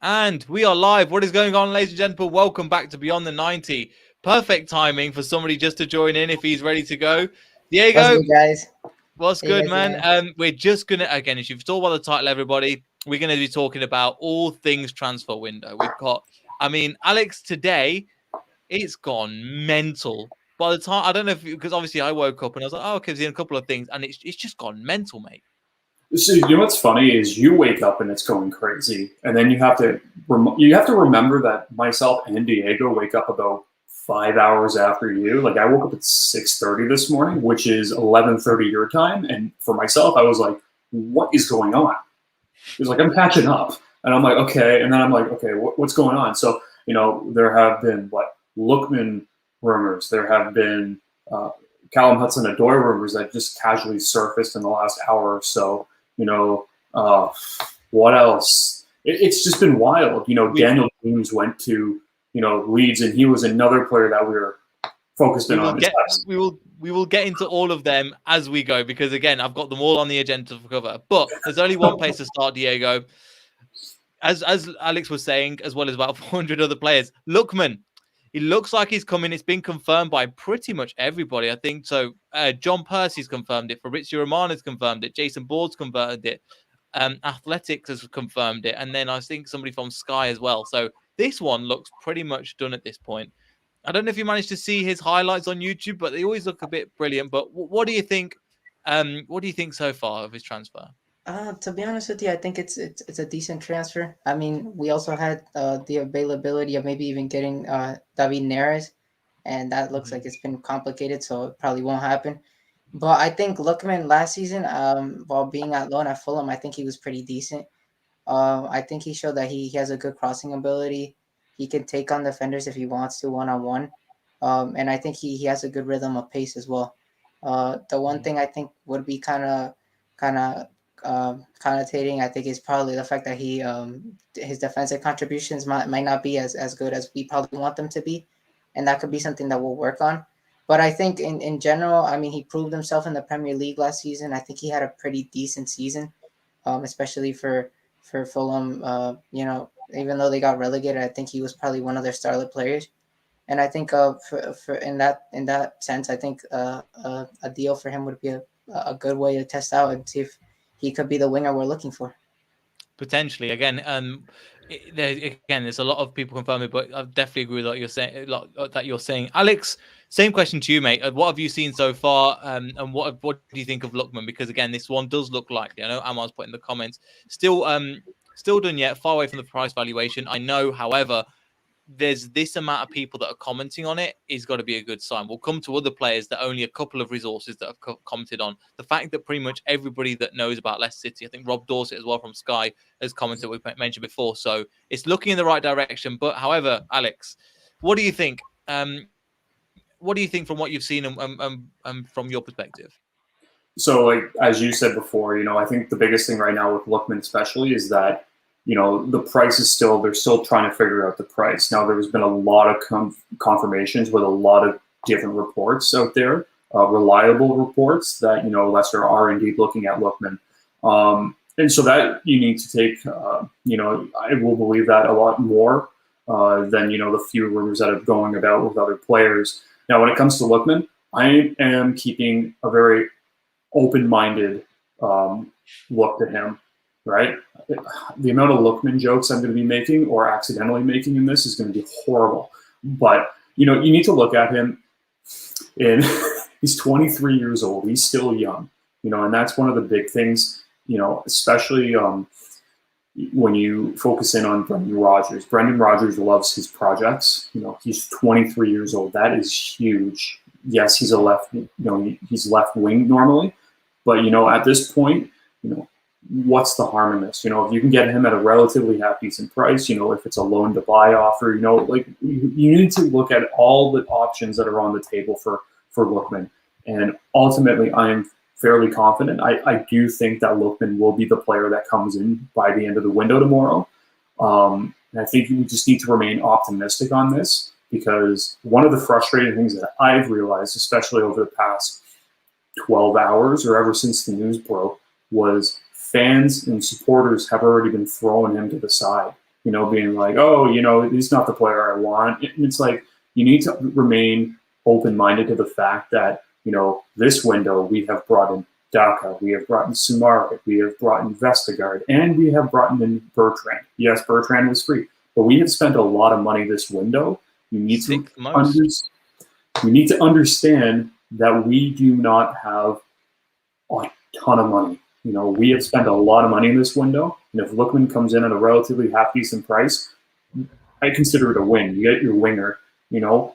And we are live. What is going on, ladies and gentlemen? Welcome back to Beyond the 90. Perfect timing for somebody just to join in if he's ready to go. What's Diego, good, guys? what's How you good, guys man? doing? We're just going to, again, as you've saw by the title, everybody, we're going to be talking about all things transfer window. We've got, Alex, today, it's gone mental. By the time, I don't know if, because obviously I woke up and I was like, oh, okay, there's a couple of things, and it's just gone mental, mate. So you know what's funny is you wake up and it's going crazy, and then you have to remember that myself and Diego wake up about 5 hours after you. Like I woke up at 6:30 this morning, which is 11:30 your time, and for myself, I was like, "What is going on?" It was like I'm catching up, and I'm like, "Okay," and then I'm like, "Okay, what's going on?" So there have been Lookman rumors, there have been Callum Hudson-Odoi rumors that just casually surfaced in the last hour or so. You know, what else? It's just been wild. Daniel James went to Leeds, and he was another player that we were focused We in will on. get we will get into all of them as we go because again I've got them all on the agenda to cover. But there's only one place to start, Diego. As Alex was saying, as well as about 400 other players. Lookman, he looks like he's coming. It's been confirmed by pretty much everybody, I think. So John Percy's confirmed it. Fabrizio Romano's confirmed it. Jason Bourd's confirmed it. Athletics has confirmed it. And then I think somebody from Sky as well. So this one looks pretty much done at this point. I don't know if you managed to see his highlights on YouTube, but they always look a bit brilliant. But what do you think? What do you think so far of his transfer? To be honest with you, I think it's a decent transfer. I mean, we also had the availability of maybe even getting David Neres, and that looks like it's been complicated, so it probably won't happen. But I think Lookman last season, while being at loan at Fulham, I think he was pretty decent. I think he showed that he has a good crossing ability. He can take on defenders if he wants to one on one, and I think he has a good rhythm of pace as well. The one thing I think would be kind of connotating, I think, is probably the fact that his defensive contributions might not be as good as we probably want them to be, and that could be something that we'll work on. But I think in general, I mean, he proved himself in the Premier League last season. I think he had a pretty decent season, especially for Fulham. Even though they got relegated, I think he was probably one of their starlet players. And I think for in that sense, I think a deal for him would be a good way to test out and see if he could be the winger we're looking for. Potentially, again, there's a lot of people confirming, but I definitely agree with what you're saying. Alex, same question to you, mate. What have you seen so far, and what do you think of Lookman? Because again, this one does look likely. I know Amar's put in the comments, still done yet, far away from the price valuation. I know, however, there's this amount of people that are commenting on it is got to be a good sign. We'll come to other players that only a couple of resources that have commented on. The fact that pretty much everybody that knows about Leicester City, I think Rob Dorset as well from Sky has commented, we mentioned before. So it's looking in the right direction. But however, Alex, what do you think? What do you think from what you've seen and from your perspective? So, as you said before, I think the biggest thing right now with Lookman, especially, is that the price is they're still trying to figure out the price. Now, there's been a lot of confirmations with a lot of different reports out there, reliable reports that Leicester are indeed looking at Lookman, and so that you need to take. I will believe that a lot more than the few rumors that are going about with other players. Now, when it comes to Lookman, I am keeping a very open-minded look to him, right? The amount of Lookman jokes I'm going to be making or accidentally making in this is going to be horrible. But, you need to look at him and he's 23 years old. He's still young, and that's one of the big things, especially when you focus in on Brendan Rodgers. Brendan Rodgers loves his projects. He's 23 years old. That is huge. Yes, he's he's left wing normally, but at this point, what's the harm in this? If you can get him at a relatively half decent price, if it's a loan to buy offer, you need to look at all the options that are on the table for Lookman. And ultimately, I am fairly confident. I do think that Lookman will be the player that comes in by the end of the window tomorrow. And I think we just need to remain optimistic on this, because one of the frustrating things that I've realized, especially over the past 12 hours or ever since the news broke, was fans and supporters have already been throwing him to the side. being like, oh, he's not the player I want. And it's like, you need to remain open-minded to the fact that, this window we have brought in Daka, we have brought in Sumari, we have brought in Vestergaard, and we have brought in Bertrand. Yes, Bertrand was free, but we have spent a lot of money this window. You need to understand that we do not have a ton of money. We have spent a lot of money in this window, and if Lookman comes in at a relatively half-decent price, I consider it a win. You get your winger.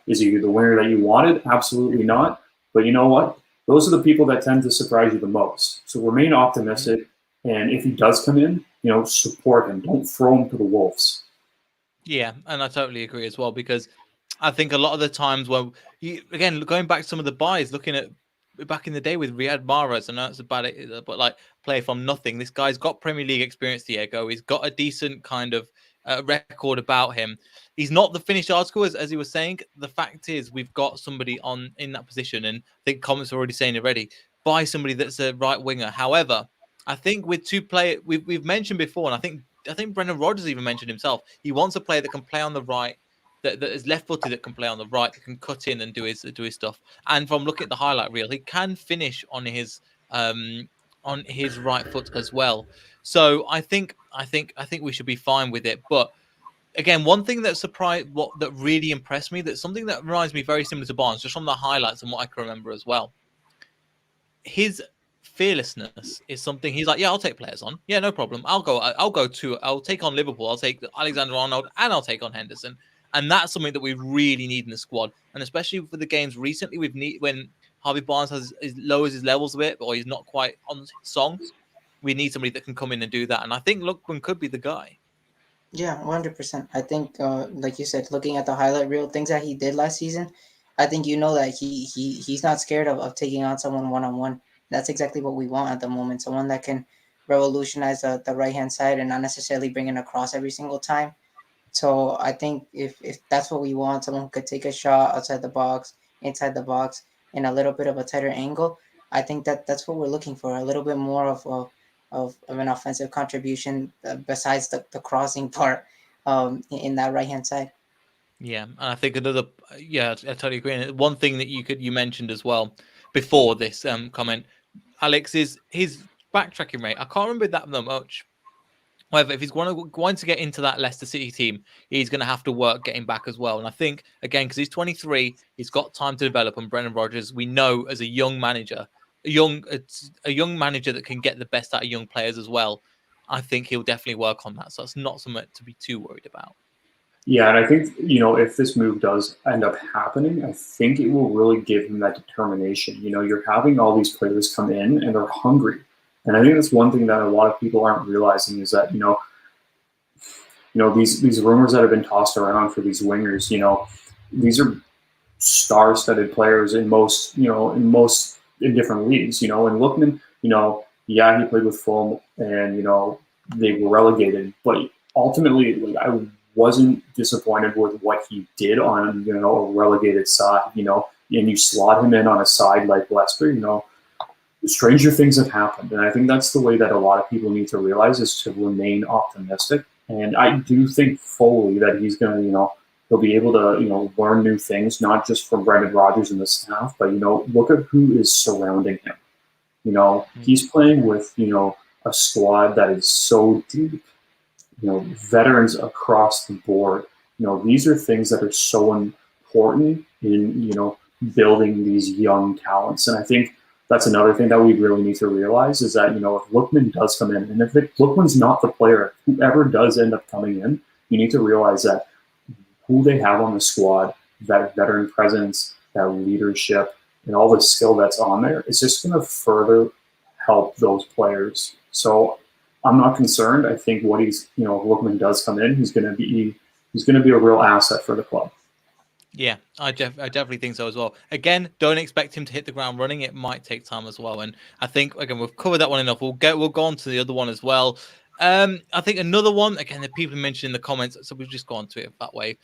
Is he the winger that you wanted? Absolutely not. But you know what? Those are the people that tend to surprise you the most. So remain optimistic, and if he does come in, support him. Don't throw him to the wolves. Yeah, and I totally agree as well, because I think a lot of the times when again, going back to some of the buys, looking at back in the day with Riyad Mahrez, I know it's about it, but like play from nothing. This guy's got Premier League experience, Diego. He's got a decent kind of record about him. He's not the finished article, as he was saying. The fact is, we've got somebody in that position, and I think comments are already saying already. Buy somebody that's a right winger. However, I think with two players, we've mentioned before, and I think Brendan Rodgers even mentioned himself. He wants a player that can play on the right, that is left-footed, that can play on the right, that can cut in and do his stuff. And from looking at the highlight reel, he can finish on his right foot as well. So I think we should be fine with it. But again, one thing that really impressed me, that's something that reminds me very similar to Barnes, just from the highlights and what I can remember as well. His fearlessness is something he's like, yeah, I'll take players on. Yeah, no problem. I'll take on Liverpool. I'll take Alexander-Arnold, and I'll take on Henderson. And that's something that we really need in the squad. And especially for the games recently, when Harvey Barnes lowers his levels a bit, or he's not quite on song, we need somebody that can come in and do that. And I think Lookman could be the guy. Yeah, 100%. I think, like you said, looking at the highlight reel, things that he did last season, I think that he's not scared of taking on someone one-on-one. That's exactly what we want at the moment. Someone that can revolutionize the right-hand side and not necessarily bring in a cross every single time. So I think if that's what we want, someone who could take a shot outside the box, inside the box, in a little bit of a tighter angle, I think that's what we're looking for. A little bit more of an offensive contribution besides the crossing part in that right hand side. Yeah, and I think I totally agree. And one thing that you mentioned as well before this comment, Alex, is his backtracking rate. I can't remember that much. However, if he's going to get into that Leicester City team, he's going to have to work getting back as well. And I think, again, because he's 23, he's got time to develop. And Brendan Rodgers, we know as a young manager, a young manager that can get the best out of young players as well. I think he'll definitely work on that. So it's not something to be too worried about. Yeah, and I think, if this move does end up happening, I think it will really give him that determination. You're having all these players come in and they're hungry. And I think that's one thing that a lot of people aren't realizing is that, these rumors that have been tossed around for these wingers, these are star-studded players in different leagues, and Lookman, yeah, he played with Fulham and, they were relegated, but ultimately, I wasn't disappointed with what he did on, a relegated side, and you slot him in on a side like Leicester, stranger things have happened. And I think that's the way that a lot of people need to realize, is to remain optimistic. And I do think fully that he's going to, he'll be able to, learn new things, not just from Brendan Rodgers and the staff, but, look at who is surrounding him. He's playing with, a squad that is so deep, veterans across the board. These are things that are so important in, building these young talents. And I think that's another thing that we really need to realize, is that, if Lookman does come in, and if Lookman's not the player, whoever does end up coming in, you need to realize that who they have on the squad, that veteran presence, that leadership, and all the skill that's on there, is just going to further help those players. So I'm not concerned. I think what if Lookman does come in, he's going to be a real asset for the club. Yeah, I definitely think so as well. Again, don't expect him to hit the ground running. It might take time as well. And I think, again, we've covered that one enough. We'll go on to the other one as well. I think another one, again, that people mentioned in the comments, so we'll just go on to it that way.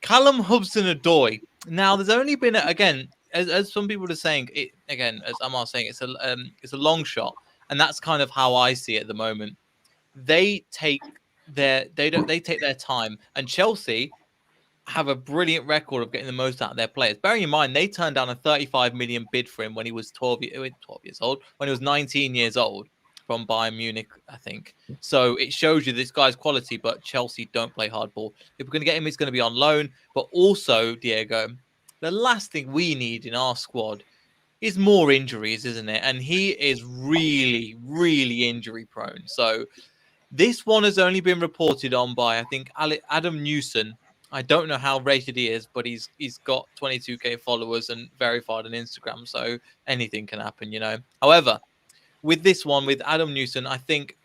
Callum Hudson-Odoi. Now, there's only been, again, as some people are saying, as Amar saying, it's a long shot. And that's kind of how I see it at the moment. They take they take their time, and Chelsea have a brilliant record of getting the most out of their players. Bearing in mind, they turned down a 35 million bid for him when he was 12 years old, when he was 19 years old from Bayern Munich, I think. So it shows you this guy's quality, but Chelsea don't play hardball. If we're going to get him, it's going to be on loan. But also, Diego, the last thing we need in our squad is more injuries, isn't it? And he is really, really injury prone. So this one has only been reported on by, I think, Adam Newson. I don't know how rated he is, but he's got 22k followers and verified on Instagram, so anything can happen, you know. However, with this one, with Adam Newson, I think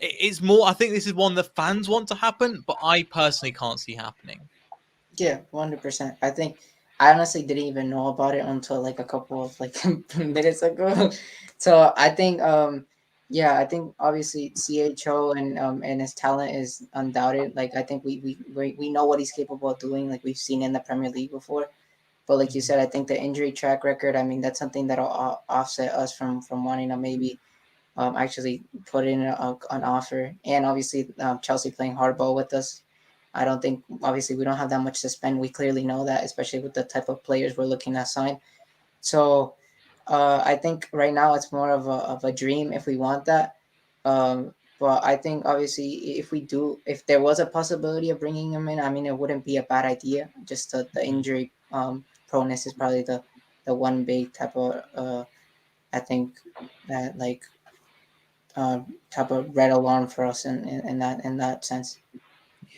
it's more. I think this is one the fans want to happen, but I personally can't see happening. Yeah, 100%. I think I honestly didn't even know about it until like a couple of like minutes ago. So I think yeah, I think obviously CHO and his talent is undoubted. Like I think we know what he's capable of doing. Like we've seen in the Premier League before. But like you said, I think the injury track record. I mean, that's something that'll offset us from wanting to maybe actually put in an offer. And obviously Chelsea playing hardball with us. I don't think, obviously, we don't have that much to spend. We clearly know that, especially with the type of players we're looking to sign. So I think right now it's more of a dream if we want that. But I think, obviously, if there was a possibility of bringing him in, I mean, it wouldn't be a bad idea. Just the injury proneness is probably the one big type of, I think, that like type of red alarm for us in that sense.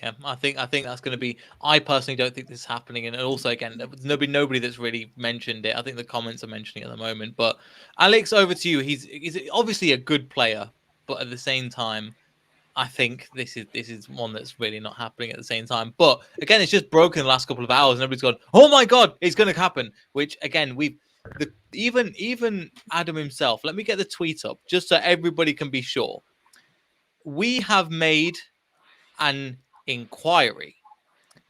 Yeah, I think that's going to be. I personally don't think this is happening, and also again, there's nobody that's really mentioned it. I think the comments are mentioning it at the moment. But Alex, over to you. He's obviously a good player, but at the same time, I think this is one that's really not happening at the same time. But again, it's just broken the last couple of hours, and everybody's gone, "Oh my god, it's going to happen!" Which again, even Adam himself. Let me get the tweet up just so everybody can be sure. We have made an inquiry.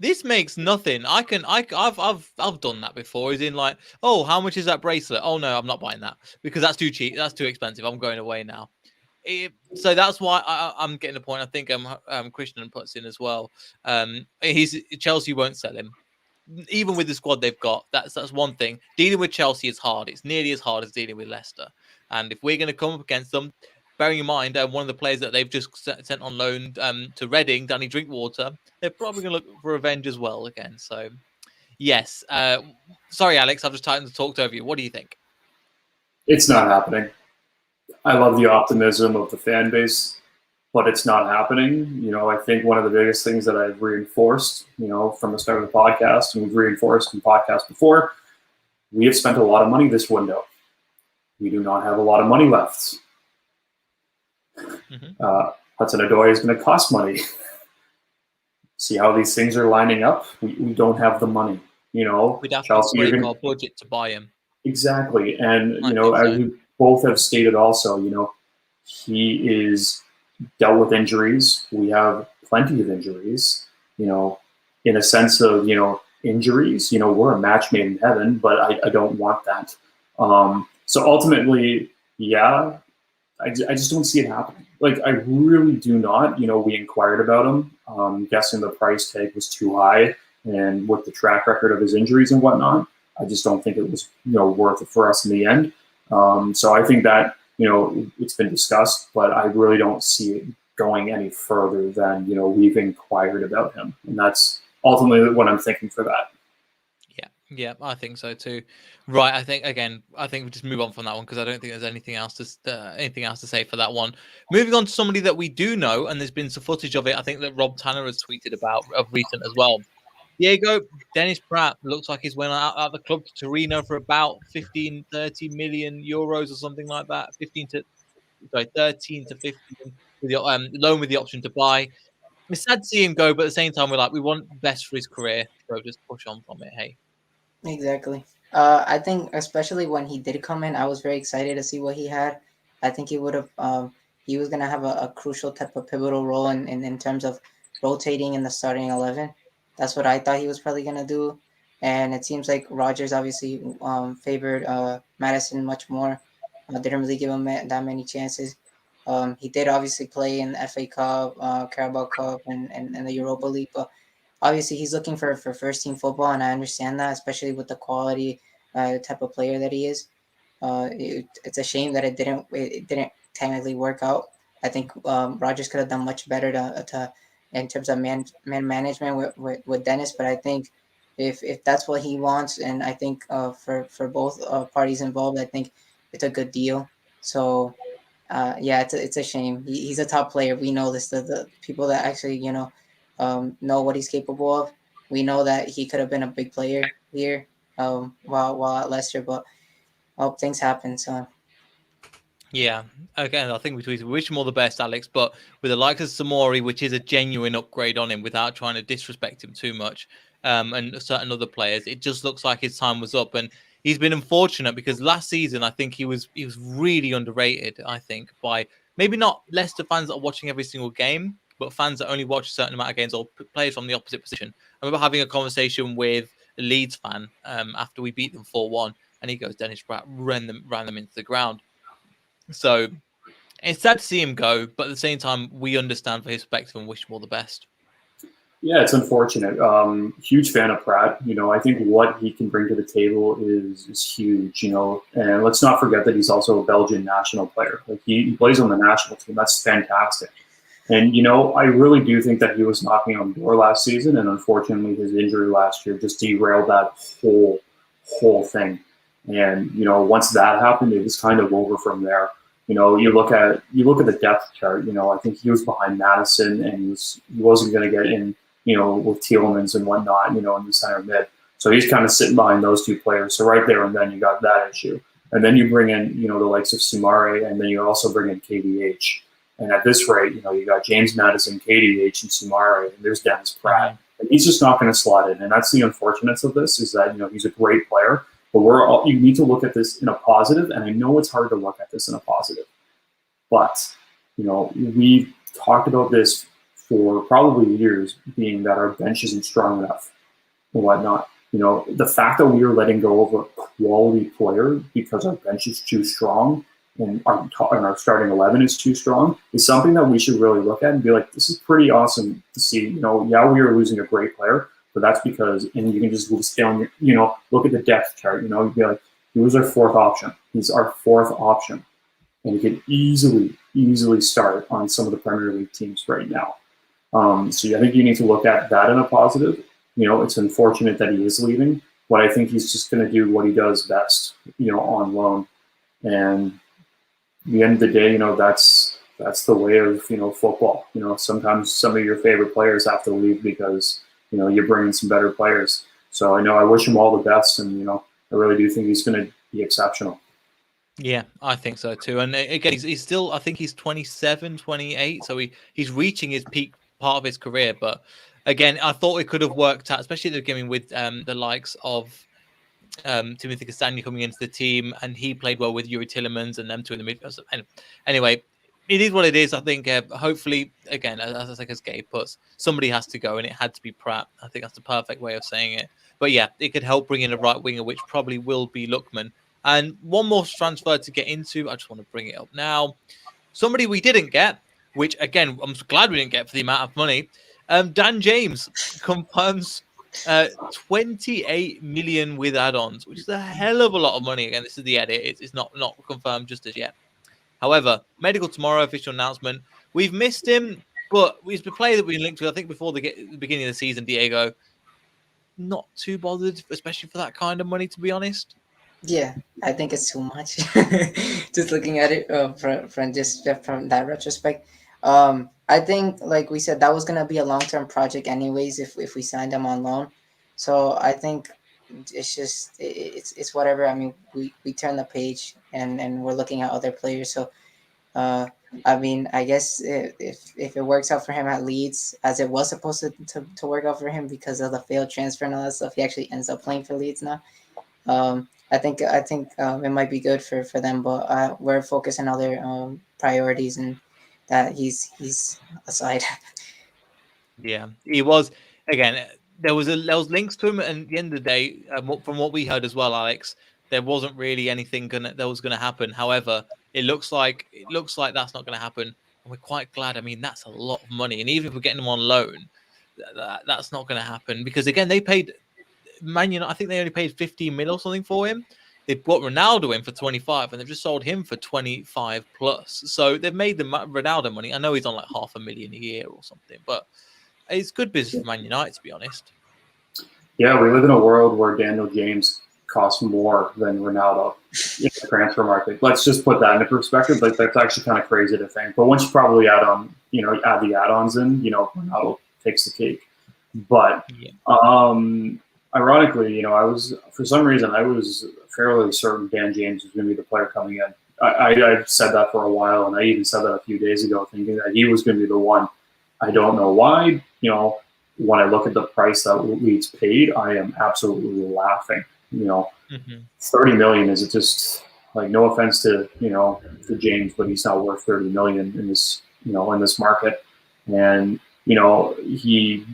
This makes nothing. I've done that before. Is in like, oh, how much is that bracelet? Oh no, I'm not buying that because that's too cheap. That's too expensive. I'm going away now. So that's why I'm getting the point. I think Christian puts in as well. Chelsea won't sell him, even with the squad they've got. That's one thing. Dealing with Chelsea is hard. It's nearly as hard as dealing with Leicester. And if we're going to come up against them, bearing in mind one of the players that they've just sent on loan to Reading, Danny Drinkwater, they're probably going to look for revenge as well again. So, yes. Sorry, Alex, I've just tried to talk over you. What do you think? It's not happening. I love the optimism of the fan base, but it's not happening. You know, I think one of the biggest things that I've reinforced, you know, from the start of the podcast, and we've reinforced in podcasts before, we have spent a lot of money this window. We do not have a lot of money left. Hudson-Odoi is going to cost money. See how these things are lining up? We don't have the money. You know, we'd have Chelsea, to break our budget to buy him. Exactly. And, you know, as we both have stated also, you know, he is dealt with injuries. We have plenty of injuries, you know, in a sense of, you know, injuries. You know, we're a match made in heaven, but I don't want that. So ultimately, yeah, I just don't see it happening. Like, I really do not. You know, we inquired about him, guessing the price tag was too high, and with the track record of his injuries and whatnot, I just don't think it was, you know, worth it for us in the end. So I think that, you know, it's been discussed, but I really don't see it going any further than, you know, we've inquired about him. And that's ultimately what I'm thinking for that. Yeah, I think so too. Right, I think we just move on from that one because I don't think there's anything else to say for that one. Moving on to somebody that we do know, and there's been some footage of it. I think that Rob Tanner has tweeted about of recent as well. Diego, Dennis Praet looks like he's went out the club to Torino for about 30 million euros or something like that. 13 to 15 with the loan with the option to buy. It's sad to see him go, but at the same time, we want best for his career, so just push on from it. Hey. Exactly. I think especially when he did come in, I was very excited to see what he had. I think he would have. He was gonna have a crucial type of pivotal role in terms of rotating in the starting 11. That's what I thought he was probably gonna do, and it seems like Rodgers obviously favored Madison much more. Didn't really give him that many chances. He did obviously play in the FA Cup, Carabao Cup, and the Europa League, but obviously he's looking for first team football, and I understand that, especially with the quality type of player that he is. It's a shame that it didn't technically work out. I think Rogers could have done much better to in terms of man management with Dennis, but I think if that's what he wants, and I think for both parties involved, I think it's a good deal. So yeah, it's a shame. He's a top player. We know this. The people that actually know what he's capable of. We know that he could have been a big player here while at Leicester, but things happen. So Yeah, again, I think we wish him all the best, Alex. But with the likes of Samori, which is a genuine upgrade on him, without trying to disrespect him too much, and certain other players, it just looks like his time was up. And he's been unfortunate because last season, I think he was really underrated. I think by maybe not Leicester fans that are watching every single game, but fans that only watch a certain amount of games or players from the opposite position. I remember having a conversation with a Leeds fan after we beat them 4-1, and he goes, Dennis Praet ran them into the ground. So it's sad to see him go, but at the same time, we understand for his perspective and wish him all the best. Yeah, it's unfortunate. Huge fan of Pratt. I think what he can bring to the table is huge. And let's not forget that he's also a Belgian national player. Like he plays on the national team. That's fantastic. And I really do think that he was knocking on the door last season, and unfortunately, his injury last year just derailed that whole thing. And once that happened, it was kind of over from there. You look at the depth chart. I think he was behind Madison, and he wasn't going to get in. With Tielemans and whatnot. In the center mid, so he's kind of sitting behind those two players. So right there and then you got that issue, and then you bring in the likes of Sumare, and then you also bring in KDH. And at this rate, you got James Madison, KDH, and Sumare, and there's Dennis Pratt. And he's just not going to slot in. And that's the unfortunateness of this, is that he's a great player. But you need to look at this in a positive, and I know it's hard to look at this in a positive. But, we've talked about this for probably years, being that our bench isn't strong enough and whatnot. The fact that we are letting go of a quality player because our bench is too strong and our starting 11 is too strong is something that we should really look at and be like, this is pretty awesome to see. Yeah, we are losing a great player, but that's because, and you can just list down, look at the depth chart, you'd be like, he was our fourth option. He's our fourth option. And he could easily start on some of the Premier League teams right now. So I think you need to look at that in a positive. It's unfortunate that he is leaving, but I think he's just going to do what he does best, on loan. And at the end of the day, that's the way of, football. Sometimes some of your favorite players have to leave because, you're bringing some better players. So I wish him all the best, and, I really do think he's going to be exceptional. Yeah, I think so too. And again, he's still, I think he's 27, 28. So he's reaching his peak part of his career. But again, I thought it could have worked out, especially at the beginning with the likes of Timothy Castagne coming into the team, and he played well with Yuri Tielemans and them two in the midfield. Anyway, it is what it is. I think hopefully, again, as Gabe puts, somebody has to go, and it had to be Pratt. I think that's the perfect way of saying it. But yeah, it could help bring in a right winger, which probably will be Lookman. And one more transfer to get into. I just want to bring it up now. Somebody we didn't get, which again, I'm glad we didn't get for the amount of money. Dan James confirms 28 million with add-ons, which is a hell of a lot of money. Again, this is the edit. It's not confirmed just as yet. However, medical tomorrow, official announcement. We've missed him, but he's the player that we linked to, I think, before the beginning of the season, Diego. Not too bothered, especially for that kind of money, to be honest. yeah, I think it's too much. Just looking at it from that retrospect, I think, like we said, that was gonna be a long-term project anyways if we signed him on loan. So I think it's just it's whatever. I mean, we turn the page and we're looking at other players. So I mean, I guess if it works out for him at Leeds, as it was supposed to work out for him because of the failed transfer and all that stuff, he actually ends up playing for Leeds now. I think it might be good for them, but we're focused on other priorities, and that he's aside. Yeah, he was. Again, there was links to him, and at the end of the day, from what we heard as well, Alex, there wasn't really anything that was gonna happen. However, it looks like that's not gonna happen, and we're quite glad. I mean, that's a lot of money, and even if we're getting him on loan, that's not gonna happen because again, they paid Man United. I think they only paid 15 mil or something for him. They brought Ronaldo in for 25, and they've just sold him for 25 plus. So they've made the Ronaldo money. I know he's on like $500,000 a year or something, but it's good business for Man United, to be honest. Yeah, we live in a world where Daniel James costs more than Ronaldo in the transfer market. Let's just put that into perspective. Like that's actually kind of crazy to think. But once you probably add the add-ons in, Ronaldo takes the cake. But ironically, for some reason I was fairly certain Dan James was going to be the player coming in. I said that for a while, and I even said that a few days ago, thinking that he was going to be the one. I don't know why. When I look at the price that Leeds paid, I am absolutely laughing. 30 million is just like, no offense to James, but he's not worth 30 million in this market. And he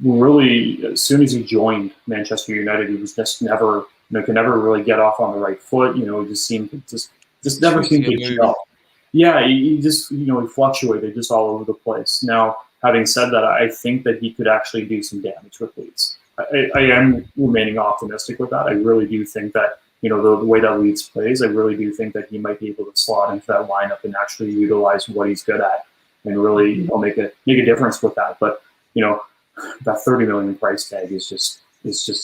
really, as soon as he joined Manchester United, he was just never could never really get off on the right foot. He just seemed to just never seemed to gel. Yeah, he just he fluctuated just all over the place. Now, having said that, I think that he could actually do some damage with Leeds. I am remaining optimistic with that. I really do think that the way that Leeds plays, I really do think that he might be able to slot into that lineup and actually utilize what he's good at and really make a difference with that. But that 30 million price tag is just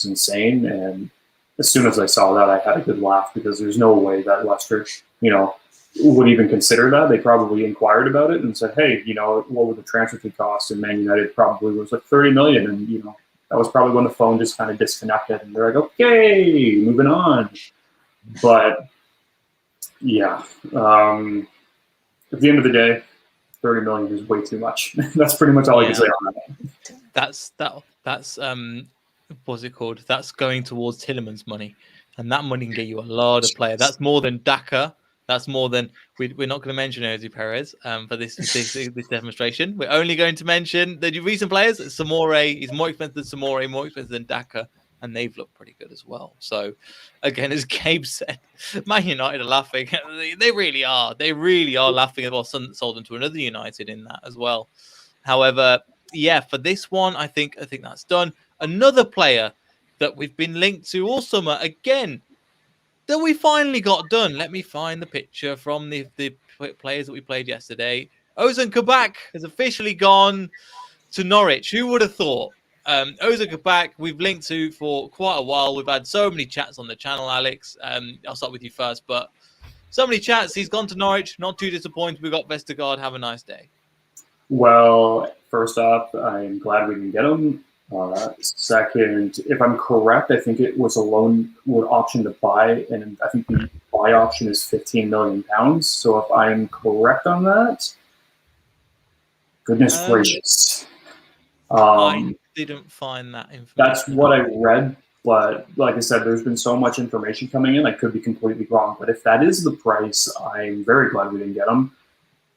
insane. And as soon as I saw that, I had a good laugh because there's no way that Leicester would even consider that. They probably inquired about it and said, hey, what would the transfer fee cost? And Man United probably was like 30 million. And, that was probably when the phone just kind of disconnected and they're like, okay, moving on. But yeah, at the end of the day, 30 million is way too much. That's pretty much all I can say on that. That's what's it called? That's going towards Tielemans' money. And that money can get you a lot of players. That's more than Daka. That's more than we're not going to mention Jose Perez for this demonstration. We're only going to mention the recent players. Samore is more expensive than Samore, more expensive than Daka, and they've looked pretty good as well. So, again, as Gabe said, Man United are laughing. They really are. They really are laughing. Well, sold them to another United in that as well. However, yeah, for this one, I think that's done. Another player that we've been linked to all summer again. That we finally got done. Let me find the picture from the players that we played yesterday. Ozan Kabak has officially gone to Norwich. Who would have thought? Ozan Kabak, we've linked to for quite a while. We've had so many chats on the channel, Alex. I'll start with you first, but so many chats. He's gone to Norwich. Not too disappointed. We got Vestergaard. Have a nice day. Well, first off, I'm glad we didn't get him. Second, if I'm correct, I think it was a loan with option to buy, and I think the buy option is £15 million. So if I'm correct on that, goodness gracious. I didn't find that information. That's what I read, but like I said, there's been so much information coming in, I could be completely wrong. But if that is the price, I'm very glad we didn't get him.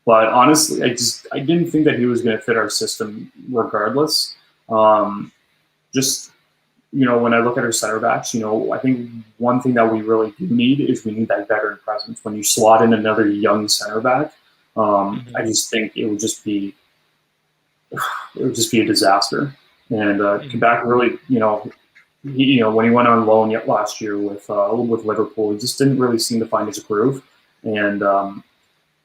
But honestly, I didn't think that he was going to fit our system regardless. When I look at our center backs, I think one thing that we really do need is we need that veteran presence. When you slot in another young center back, I just think it would just be a disaster. And Quebec really, when he went on loan last year with Liverpool, he just didn't really seem to find his groove. And I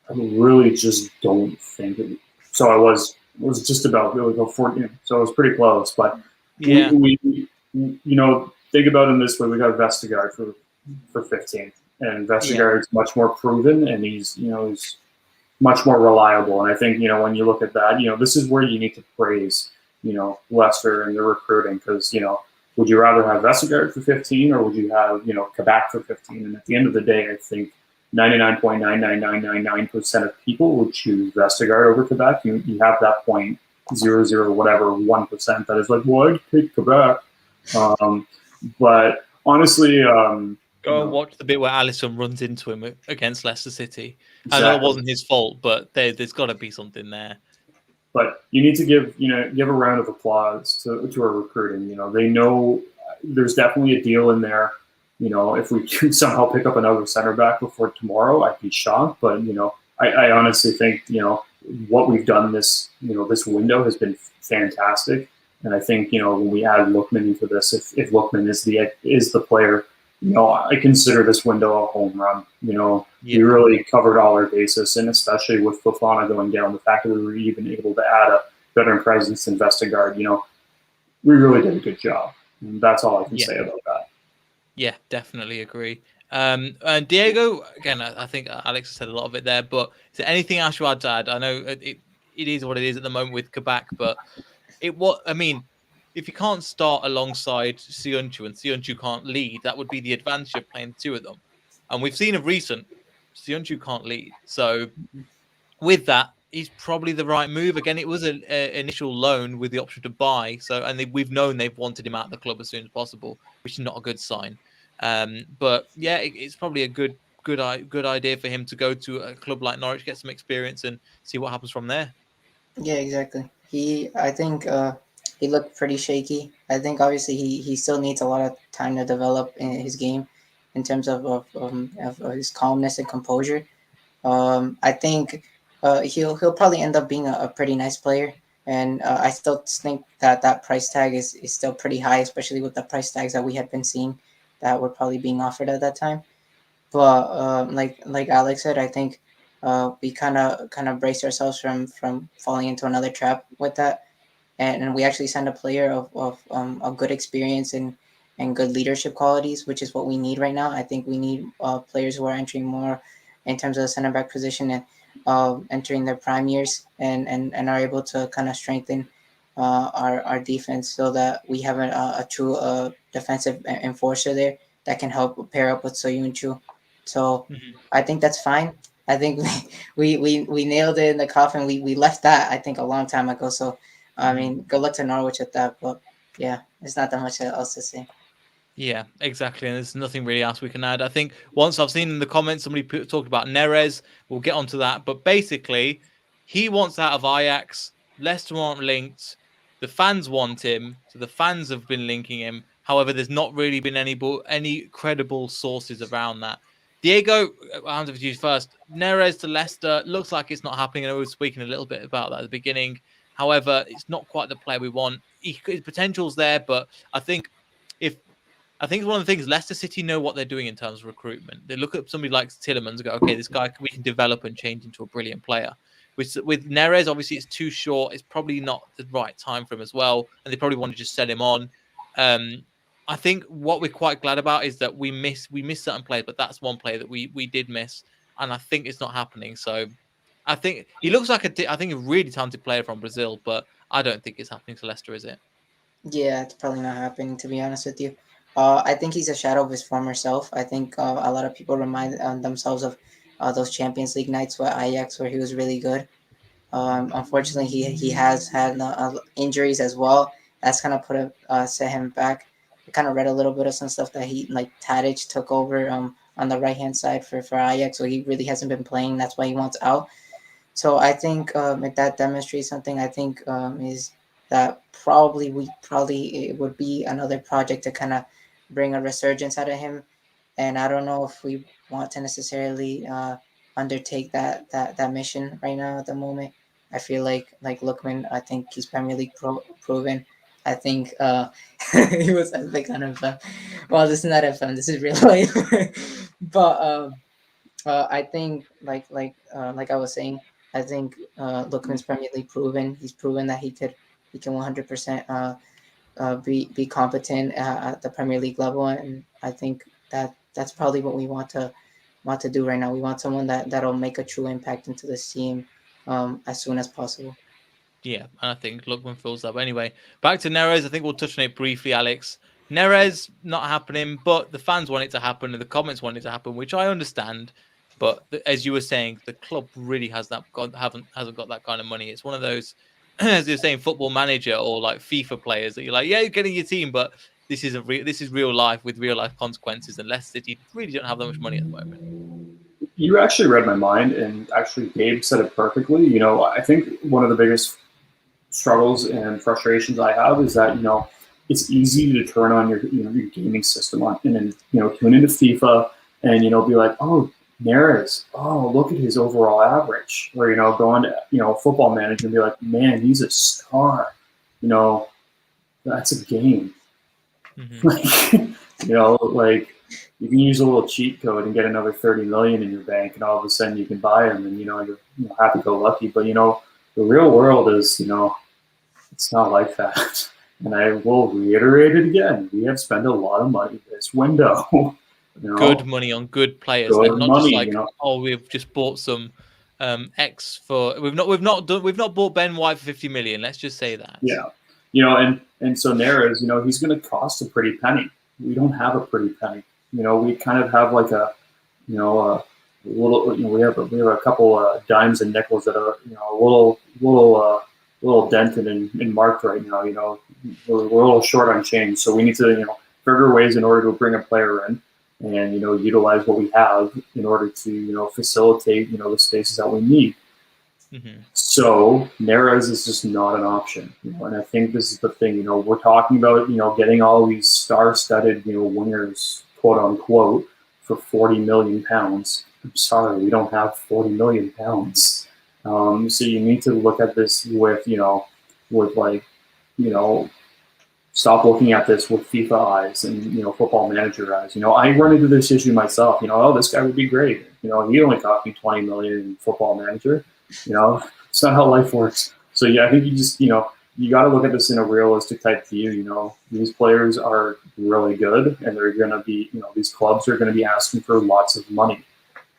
really just don't think it. So it was just about really go 14. So it was pretty close, but yeah, we think about it in this way: we got Vestergaard for 15, and Vestergaard is much more proven, and he's much more reliable. And I think when you look at that, this is where you need to praise Leicester and their recruiting, because would you rather have Vestergaard for 15 or would you have Kabak for 15? And at the end of the day, I think 99.99999% of people would choose Vestergaard over Kabak. You have that 0.00 whatever 1% that is like, well, I'd pick Kabak. But honestly, go and watch the bit where Alisson runs into him against Leicester City. Exactly. I know it wasn't his fault, but there's got to be something there. But you need to give a round of applause to our recruiting. They know there's definitely a deal in there. if we could somehow pick up another center back before tomorrow, I'd be shocked. But I honestly think what we've done this window has been fantastic, and I think when we add Lookman into this, if Lookman is the player, I consider this window a home run. We really covered all our bases, and especially with Fofana going down, the fact that we were even able to add a veteran presence in Vestergaard, we really did a good job. And that's all I can say about that. Yeah, definitely agree. And Diego, again, I think Alex has said a lot of it there, but is there anything else you want to add? I know it is what it is at the moment with Quebec, but if you can't start alongside Sionchu and Sionchu can't lead, that would be the advantage of playing two of them. And we've seen of recent, Sionchu can't lead. So with that, he's probably the right move. Again, it was an initial loan with the option to buy. We've known they've wanted him out of the club as soon as possible, which is not a good sign. But yeah, it's probably a good idea for him to go to a club like Norwich, get some experience, and see what happens from there. Yeah, exactly. I think he looked pretty shaky. I think obviously he still needs a lot of time to develop in his game in terms of his calmness and composure. I think he'll probably end up being a pretty nice player, and I still think that price tag is still pretty high, especially with the price tags that we had been seeing that were probably being offered at that time. But like Alex said, I think we kind of braced ourselves from falling into another trap with that, and we actually signed a player of a good experience and good leadership qualities, which is what we need right now. I think we need players who are entering more in terms of the center back position and entering their prime years and are able to kind of strengthen our defense so that we have a true defensive enforcer there that can help pair up with Soyuncu. So I think that's fine. I think we nailed it in the coffin. We left that, I think, a long time ago. So I mean, good luck to Norwich at that. But yeah, there's not that much else to say. Yeah, exactly. And there's nothing really else we can add. I think once I've seen in the comments somebody talked about Neres, we'll get onto that. But basically, he wants out of Ajax. Leicester aren't linked. The fans want him. So the fans have been linking him. However, there's not really been any credible sources around that. Diego, I'll hand it to you first. Neres to Leicester looks like it's not happening. I was speaking a little bit about that at the beginning. However, it's not quite the player we want. His potential's there, but I think one of the things, Leicester City know what they're doing in terms of recruitment. They look at somebody like Tillemans and go, okay, this guy we can develop and change into a brilliant player. With Neres, obviously, it's too short. It's probably not the right time for him as well. And they probably want to just sell him on. I think what we're quite glad about is that we miss certain players, but that's one player that we did miss. And I think it's not happening. So I think he looks like a really talented player from Brazil, but I don't think it's happening to Leicester, is it? Yeah, it's probably not happening, to be honest with you. I think he's a shadow of his former self. I think a lot of people remind themselves of those Champions League nights with Ajax where he was really good. Unfortunately, he has had injuries as well. That's kind of set him back. I kind of read a little bit of some stuff that Tadic took over on the right hand side for Ajax, so he really hasn't been playing. That's why he wants out. So I think if that demonstrates something, I think is that it would be another project to kind of bring a resurgence out of him. And I don't know if we want to necessarily undertake that mission right now at the moment. I feel like Lookman, I think he's Premier League proven. I think he was like kind of well, this is not FM, this is real life. But I think like I was saying, I think Lookman's Premier League proven. He's proven that he can 100% be competent at the Premier League level, and I think that's probably what we want to do right now. We want someone that'll make a true impact into this team as soon as possible. Yeah, and I think Lookman fills that. But anyway, back to Neres. I think we'll touch on it briefly, Alex. Neres not happening, but the fans want it to happen and the comments want it to happen, which I understand. But as you were saying, the club really hasn't got that kind of money. It's one of those, as you're saying, football manager or like FIFA players that you're like, yeah, you're getting your team, but this is real life with real life consequences. And Leicester City really don't have that much money at the moment. You actually read my mind, and actually Gabe said it perfectly. I think one of the biggest struggles and frustrations I have is that it's easy to turn on your your gaming system on and then tune into FIFA and be like, oh, Neres, oh, look at his overall average, or go on to Football Manager and be like, man, he's a star. That's a game. Like you can use a little cheat code and get another 30 million in your bank, and all of a sudden you can buy him, and you're happy go lucky. But the real world is it's not like that. And I will reiterate it again: we have spent a lot of money this window. Good money on good players, Good and not money, just like oh, we've just bought some X for we've not bought Ben White for 50 million. Let's just say that. Yeah, and so Neres, he's going to cost a pretty penny. We don't have a pretty penny. We kind of have like a little. We have a couple dimes and nickels that are a little dented and marked right now. We're a little short on change, so we need to figure ways in order to bring a player in and utilize what we have in order to facilitate the spaces that we need. So Neres is just not an option, and I think this is the thing. We're talking about getting all these star-studded wingers, quote unquote, for 40 million pounds. I'm sorry, we don't have 40 million pounds. So you need to look at this with stop looking at this with FIFA eyes and Football Manager eyes. I run into this issue myself. Oh, this guy would be great. He only cost me 20 million in Football Manager. It's not how life works. So yeah, I think you just you got to look at this in a realistic type view. These players are really good, and they're going to be these clubs are going to be asking for lots of money.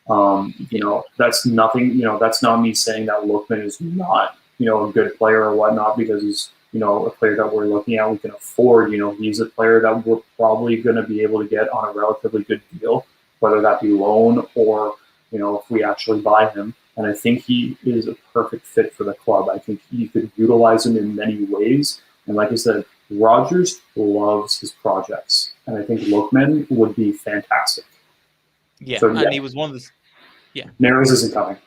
That's nothing. That's not me saying that Lookman is not a good player or whatnot, because he's a player that we're looking at, we can afford. He's a player that we're probably going to be able to get on a relatively good deal, whether that be loan or if we actually buy him. And I think he is a perfect fit for the club. I think you could utilize him in many ways. And like I said, Rogers loves his projects, and I think Lookman would be fantastic. Yeah, so, and he was one of the. Yeah, Neres isn't coming.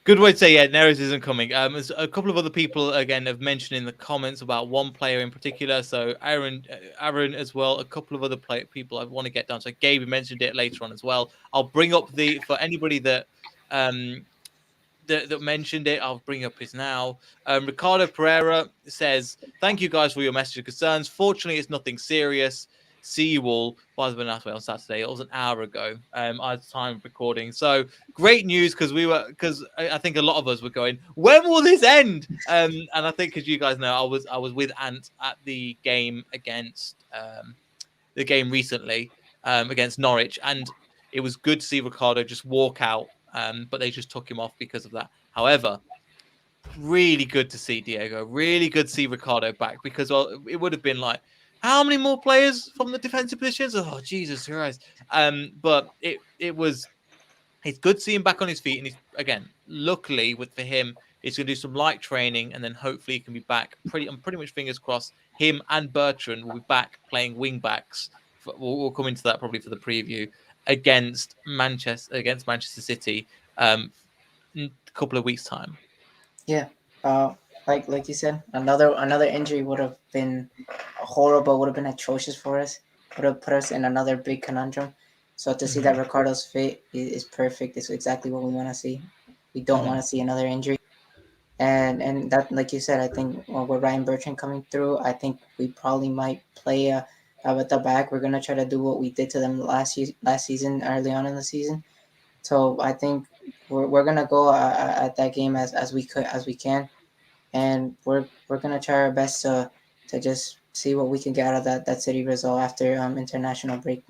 Good way to say, yeah, Neres isn't coming. As a couple of other people again have mentioned in the comments about one player in particular. So Aaron as well. A couple of other people I want to get down. So Gabe mentioned it later on as well. I'll bring up for anybody that that mentioned it. I'll bring up his now. Ricardo Pereira says, "Thank you guys for your message and concerns. Fortunately, it's nothing serious. See you all." Well, on Saturday. It was an hour ago. At the time of recording. So great news, because I think a lot of us were going, when will this end? And I think, as you guys know, I was with Ant at the game recently against Norwich, and it was good to see Ricardo just walk out. But they just took him off because of that. However, really good to see Diego. Really good to see Ricardo back, because it would have been like, how many more players from the defensive positions? Oh, Jesus Christ. But it's good to see him back on his feet. And he's, again, luckily for him, he's going to do some light training, and then hopefully he can be back. I'm pretty much fingers crossed. Him and Bertrand will be back playing wing backs. We'll come into that probably for the preview against Manchester City in a couple of weeks' time. Yeah. Like you said, another injury would have been horrible, would have been atrocious for us, would have put us in another big conundrum. So to see that Ricardo's fit is perfect. It's exactly what we want to see. We don't want to see another injury. And that, like you said, I think with Ryan Bertrand coming through, I think we probably might play with the back. We're gonna try to do what we did to them last season, early on in the season. So I think we're gonna go at that game as we can. And we're gonna try our best to just see what we can get out of that City result after international break.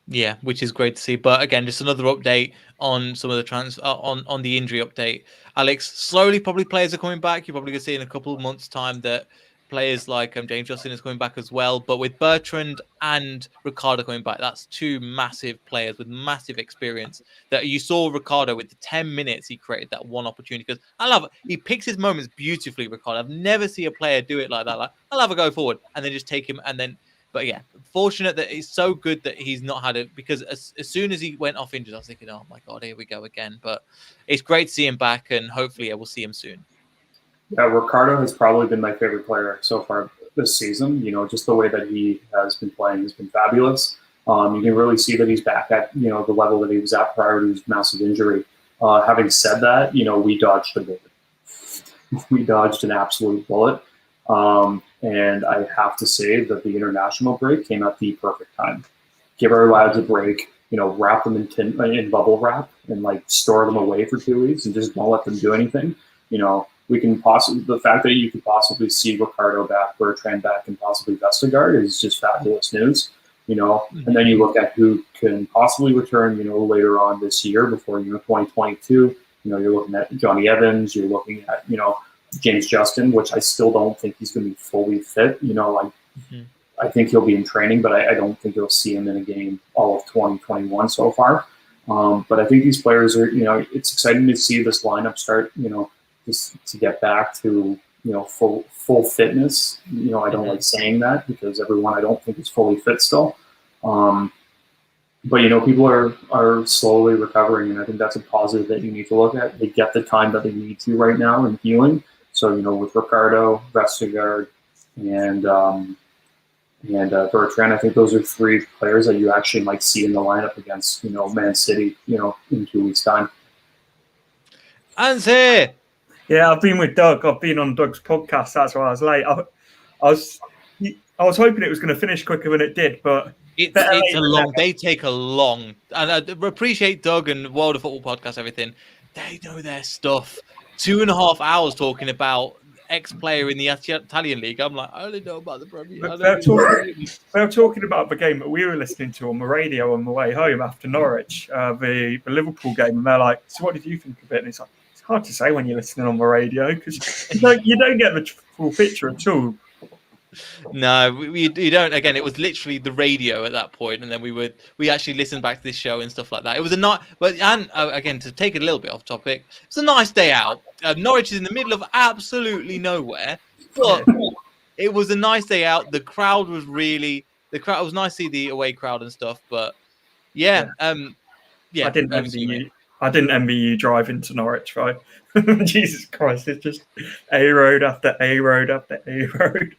Yeah, which is great to see. But again, just another update on some of the on the injury update. Alex, slowly probably players are coming back. You're probably gonna see in a couple of months' time that players like James Justin is coming back as well. But with Bertrand and Ricardo coming back, that's two massive players with massive experience. That you saw Ricardo with the 10 minutes he created that one opportunity, because I love it. He picks his moments beautifully, Ricardo. I've never seen a player do it like that. Like, I'll have a go forward and then just take him and then. But yeah, fortunate that it's so good that he's not had it, because as soon as he went off injured, I was thinking, oh my God, here we go again. But it's great to see him back, and hopefully we'll see him soon. Yeah, Ricardo has probably been my favorite player so far this season. You know, just the way that he has been playing has been fabulous. You can really see that he's back at, you know, the level that he was at prior to his massive injury. Having said that, you know, we dodged a bullet. We dodged an absolute bullet. And I have to say that the international break came at the perfect time. Give our lads a break, you know, wrap them in bubble wrap and like store them away for 2 weeks and just don't let them do anything. You know, we can possibly, the fact that you could possibly see Ricardo back, Bertrand back, and possibly Vestergaard is just fabulous news. You know, and then you look at who can possibly return, you know, later on this year before, you know, 2022. You know, you're looking at Johnny Evans, you're looking at, you know, James Justin, which I still don't think he's going to be fully fit. You know, I think he'll be in training, but I don't think you'll see him in a game all of 2021 so far. But I think these players are, you know, it's exciting to see this lineup start, you know, just to get back to, you know, full fitness. You know, I don't like saying that because everyone I don't think is fully fit still. But, you know, people are slowly recovering, and I think that's a positive that you need to look at. They get the time that they need to right now in healing. So, you know, with Ricardo, Vestergaard, and Bertrand, I think those are 3 players that you actually might see in the lineup against, you know, Man City, you know, in 2 weeks' time. Anne's here. Yeah, I've been with Doug. I've been on Doug's podcast. That's why I was late. I was hoping it was going to finish quicker than it did, but it's a long. They take a long, and I appreciate Doug and World of Football podcast. Everything they know their stuff. 2.5 hours talking about ex-player in the Italian league. I'm like, I only know about the Premier. They're talking about the game that we were listening to on the radio on the way home after Norwich, the Liverpool game, and they're like, "So what did you think of it?" And it's like, it's hard to say when you're listening on the radio because you don't get the full picture at all. No, you don't. Again, it was literally the radio at that point, and then we actually listened back to this show and stuff like that. It was a nice, but again, to take it a little bit off topic, it's a nice day out. Norwich is in the middle of absolutely nowhere, but it was a nice day out. The crowd was really It was nice to see the away crowd and stuff, but yeah. I didn't envy you. I didn't envy you driving to Norwich, right? Jesus Christ, it's just A road after A road after A road.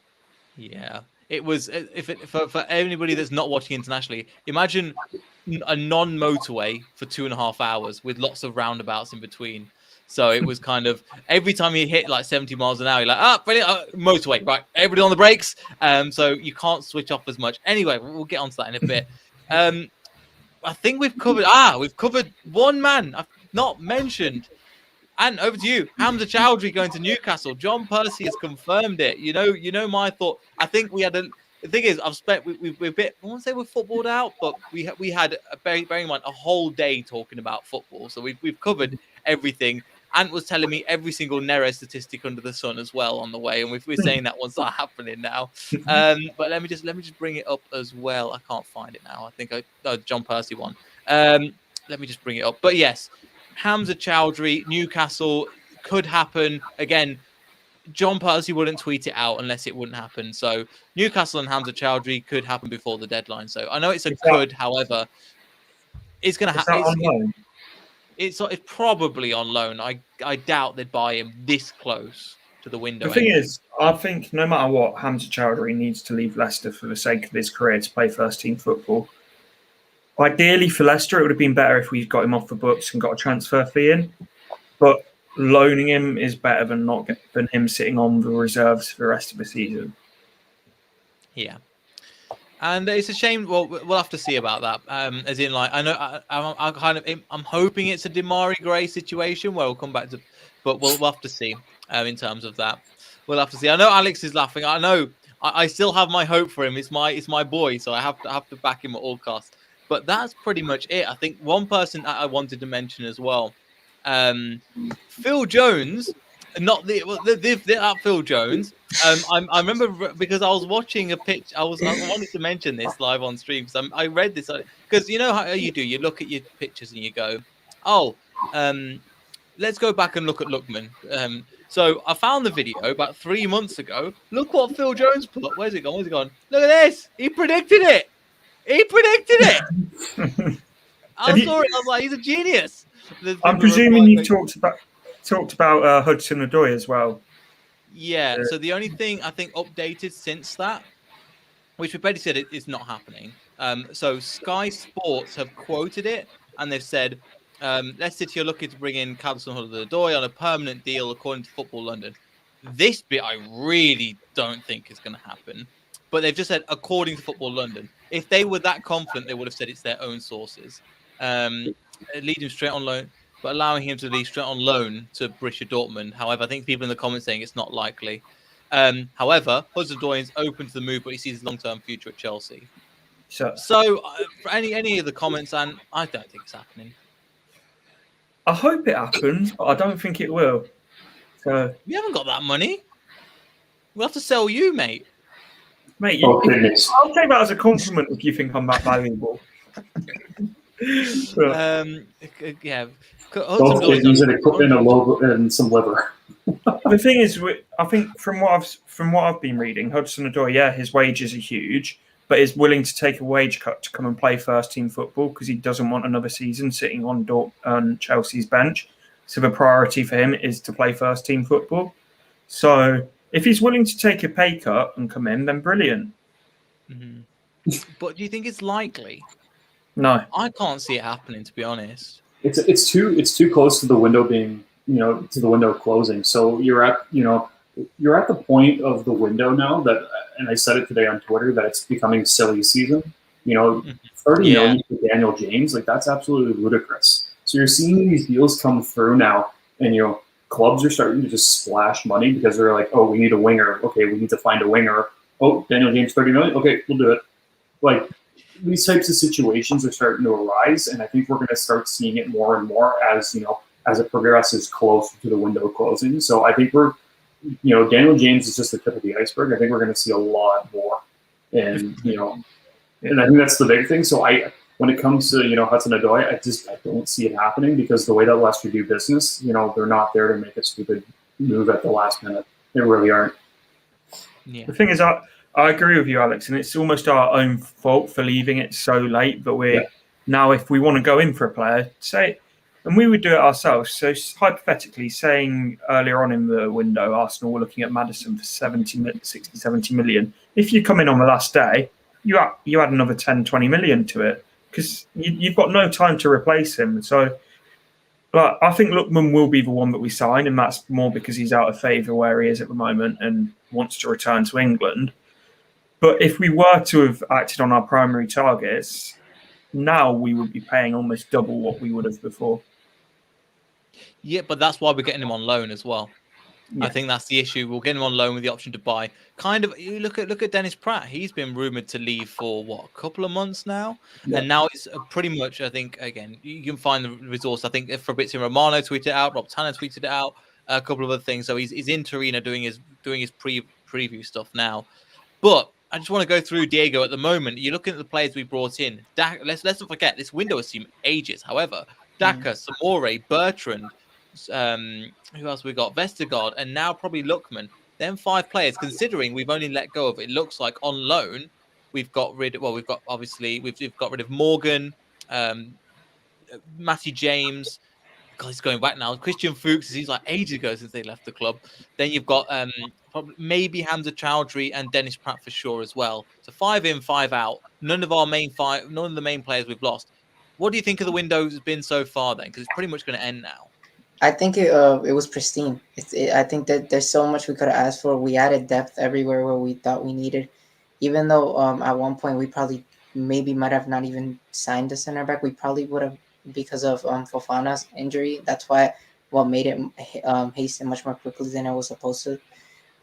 Yeah, it was. For anybody that's not watching internationally, imagine a non-motorway for 2.5 hours with lots of roundabouts in between. So it was kind of every time you hit like 70 miles an hour, you're like, brilliant, motorway, right? Everybody on the brakes. So you can't switch off as much. Anyway, we'll get onto that in a bit. I think we've covered one man I've not mentioned. And over to you, Hamza Choudury going to Newcastle. John Percy has confirmed it. You know my thought. I think we had the thing is, we're a bit. I won't say we're footballed out, but we had bearing in mind a whole day talking about football. So we've covered everything. Ant was telling me every single Neres statistic under the sun as well on the way, and we're saying that one's not happening now. But let me just bring it up as well. I can't find it now. I think John Percy one. Let me just bring it up. But yes. Hamza Choudury, Newcastle could happen. Again, John Percy wouldn't tweet it out unless it wouldn't happen. So Newcastle and Hamza Choudury could happen before the deadline. So I know it's however, it's going to happen. It's probably on loan. I doubt they'd buy him this close to the window. The thing is, I think no matter what, Hamza Choudury needs to leave Leicester for the sake of his career to play first-team football. Ideally for Leicester, it would have been better if we got him off the books and got a transfer fee in. But loaning him is better than him sitting on the reserves for the rest of the season. Yeah, and it's a shame. Well, we'll have to see about that. As in, like, I know I'm hoping it's a Damari Gray situation where we'll come back to, but we'll have to see. In terms of that, we'll have to see. I know Alex is laughing. I know I still have my hope for him. It's my boy, so I have to back him at all costs. But that's pretty much it. I think one person that I wanted to mention as well, Phil Jones, not that Phil Jones. I remember because I was watching a pitch. I wanted to mention this live on stream. So I read this because you know how you do. You look at your pictures and you go, let's go back and look at Lookman. So I found the video about 3 months ago. Look what Phil Jones put. Where's it gone? Look at this. He predicted it. I saw it. I was like, he's a genius. I'm presuming you've talked about Hudson-Odoi as well. Yeah. So the only thing I think updated since that, which we basically said is not happening. So Sky Sports have quoted it and they've said, Leicester City are looking to bring in Cabson Hudson-Odoi on a permanent deal according to Football London. This bit I really don't think is going to happen. But they've just said, according to Football London. If they were that confident, they would have said it's their own sources. Lead him straight on loan, but allowing him to lead straight on loan to Borussia Dortmund. However, I think people in the comments saying it's not likely. However, Hudson-Odoi is open to the move, but he sees his long-term future at Chelsea. So for any of the comments, and I don't think it's happening. I hope it happens, but I don't think it will. So we haven't got that money. We'll have to sell you, mate. Mate, goodness. I'll take that as a compliment if you think I'm that valuable. Yeah. Both kidneys and a logo and some liver. The thing is, I think from what I've been reading, Hudson-Odoi, yeah, his wages are huge, but is willing to take a wage cut to come and play first-team football because he doesn't want another season sitting on Chelsea's bench. So the priority for him is to play first-team football. So if he's willing to take a pay cut and come in, then brilliant. Mm-hmm. But do you think it's likely? No, I can't see it happening. To be honest, it's too close to the window being to the window closing. So you're at the point of the window now that, and I said it today on Twitter, that it's becoming silly season. 30 million for Daniel James, like that's absolutely ludicrous. So you're seeing these deals come through now, and clubs are starting to just splash money because they're like, oh, we need a winger. Okay, we need to find a winger. Oh, Daniel James, 30 million. Okay, we'll do it. Like these types of situations are starting to arise, and I think we're going to start seeing it more and more as as it progresses closer to the window closing. So I think we're, Daniel James is just the tip of the iceberg. I think we're going to see a lot more, and and I think that's the big thing. So when it comes to Hudson-Odoi, I don't see it happening because the way that Leicester do business, they're not there to make a stupid move at the last minute. They really aren't. Yeah. The thing is, I agree with you, Alex, and it's almost our own fault for leaving it so late. But now, if we want to go in for a player, and we would do it ourselves. So hypothetically, saying earlier on in the window, Arsenal were looking at Maddison for 70 million. If you come in on the last day, you add another 10, 20 million to it because you've got no time to replace him. So I think Lookman will be the one that we sign, and that's more because he's out of favour where he is at the moment and wants to return to England. But if we were to have acted on our primary targets, now we would be paying almost double what we would have before. Yeah, but that's why we're getting him on loan as well. Yeah. I think that's the issue. We'll get him on loan with the option to buy. You look at Dennis Praet. He's been rumoured to leave for a couple of months now, and now it's pretty much. I think again you can find the resource. I think Fabrizio Romano tweeted it out, Rob Tanner tweeted it out, a couple of other things. So he's in Torino doing his preview stuff now. But I just want to go through Diego at the moment. You're looking at the players we brought in. Let's not forget this window has seen ages. However, Daka, Samore, Bertrand. Who else we got? Vestergaard, and now probably Lookman. Then 5 players. Considering we've only let go of, it looks like on loan, we've got rid of Morgan, Matty James. God, he's going back now. Christian Fuchs, he's like ages ago since they left the club. Then you've got probably maybe Hamza Choudury and Dennis Praet for sure as well. So 5 in, 5 out. None of the main players we've lost. What do you think of the window has been so far then? Because it's pretty much going to end now. I think it was pristine. I think that there's so much we could have asked for. We added depth everywhere where we thought we needed. Even though at one point we probably might have not even signed a center back. We probably would have because of Fofana's injury. That's what made it hasten much more quickly than it was supposed to.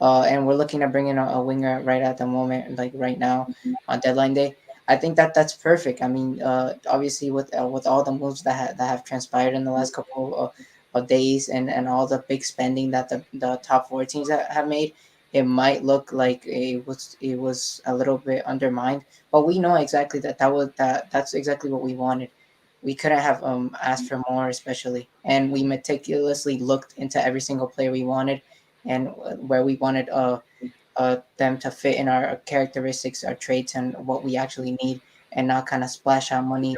And we're looking at bringing a winger right at the moment, like right now on deadline day. I think that's perfect. I mean, obviously with all the moves that have transpired in the last couple of days and all the big spending that the top 4 teams have made, it might look like it was a little bit undermined. But we know exactly that's exactly what we wanted. We couldn't have asked for more, especially, and we meticulously looked into every single player we wanted and where we wanted them to fit in our characteristics, our traits, and what we actually need, and not kind of splash out money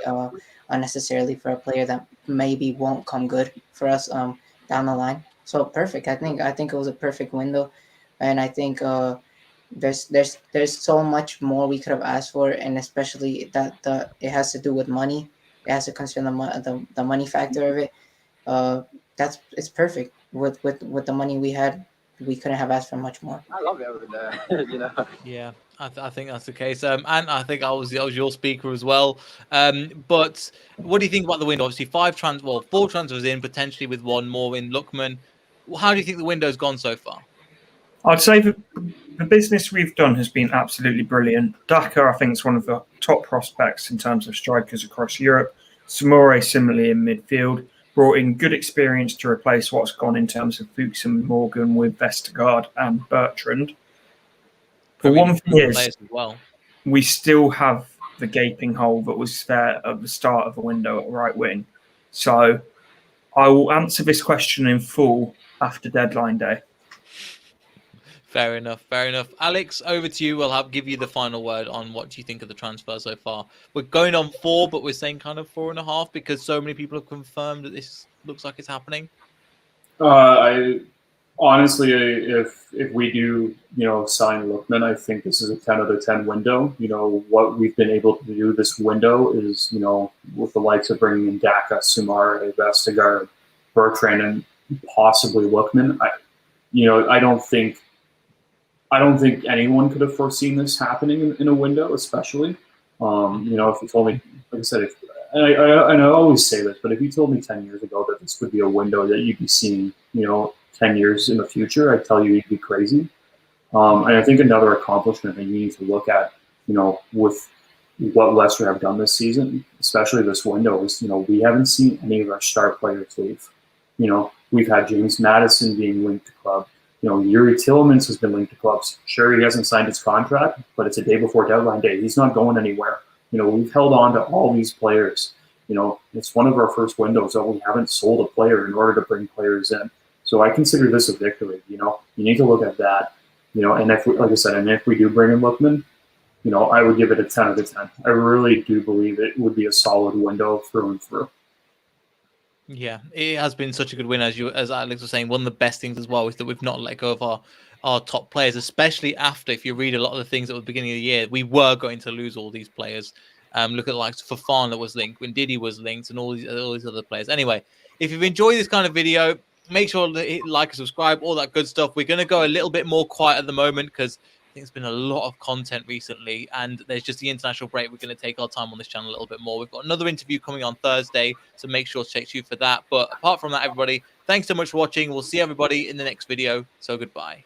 unnecessarily for a player that maybe won't come good for us down the line. So perfect. I think it was a perfect window. and I think there's so much more we could have asked for, and especially that it has to do with money. It has to consider the money factor of it. It's perfect with the money we had. We couldn't have asked for much more. I love it over there. You know. Yeah, I think that's the case. And I think I was your speaker as well. But what do you think about the window? Obviously, four transfers in, potentially with one more in Lookman. How do you think the window's gone so far? I'd say the business we've done has been absolutely brilliant. Daka, I think, is one of the top prospects in terms of strikers across Europe. Samore, similarly in midfield, brought in good experience to replace what's gone in terms of Fuchs and Morgan with Vestergaard and Bertrand. But one thing is, as well, we still have the gaping hole that was there at the start of the window at right wing. So I will answer this question in full after deadline day. Fair enough. Fair enough. Alex, over to you. We'll give you the final word on what do you think of the transfer so far. We're going on 4, but we're saying kind of 4.5 because so many people have confirmed that this looks like it's happening. I honestly, if we do, sign Lookman, I think this is a 10 out of 10 window. What we've been able to do this window is, with the likes of bringing in Daka, Samare, Vestergaard, Bertrand, and possibly Lookman. I don't think anyone could have foreseen this happening in a window, especially. If you told me, like I said, I always say this, but if you told me 10 years ago that this would be a window that you'd be seeing, 10 years in the future, I'd tell you you'd be crazy. And I think another accomplishment that you need to look at, with what Leicester have done this season, especially this window, is, we haven't seen any of our star players leave. We've had James Maddison being linked to club. Yuri Tillmans has been linked to clubs. Sure, he hasn't signed his contract, but it's a day before deadline day. He's not going anywhere. We've held on to all these players. It's one of our first windows that we haven't sold a player in order to bring players in. So I consider this a victory. You need to look at that. And if we, like I said, and if we do bring in Lookman, I would give it a 10 out of 10. I really do believe it would be a solid window through and through. Yeah, it has been such a good win, as Alex was saying. One of the best things as well is that we've not let go of our top players, especially after, if you read a lot of the things at the beginning of the year, we were going to lose all these players. Look at the likes of Fafana that was linked, when Didi was linked, and all these other players. Anyway, if you've enjoyed this kind of video, make sure to hit like and subscribe, all that good stuff. We're going to go a little bit more quiet at the moment because I think it's been a lot of content recently, and there's just the international break. We're going to take our time on this channel a little bit more. We've got another interview coming on Thursday, so make sure to check you for that. But apart from that, everybody, thanks so much for watching. We'll see everybody in the next video. So goodbye.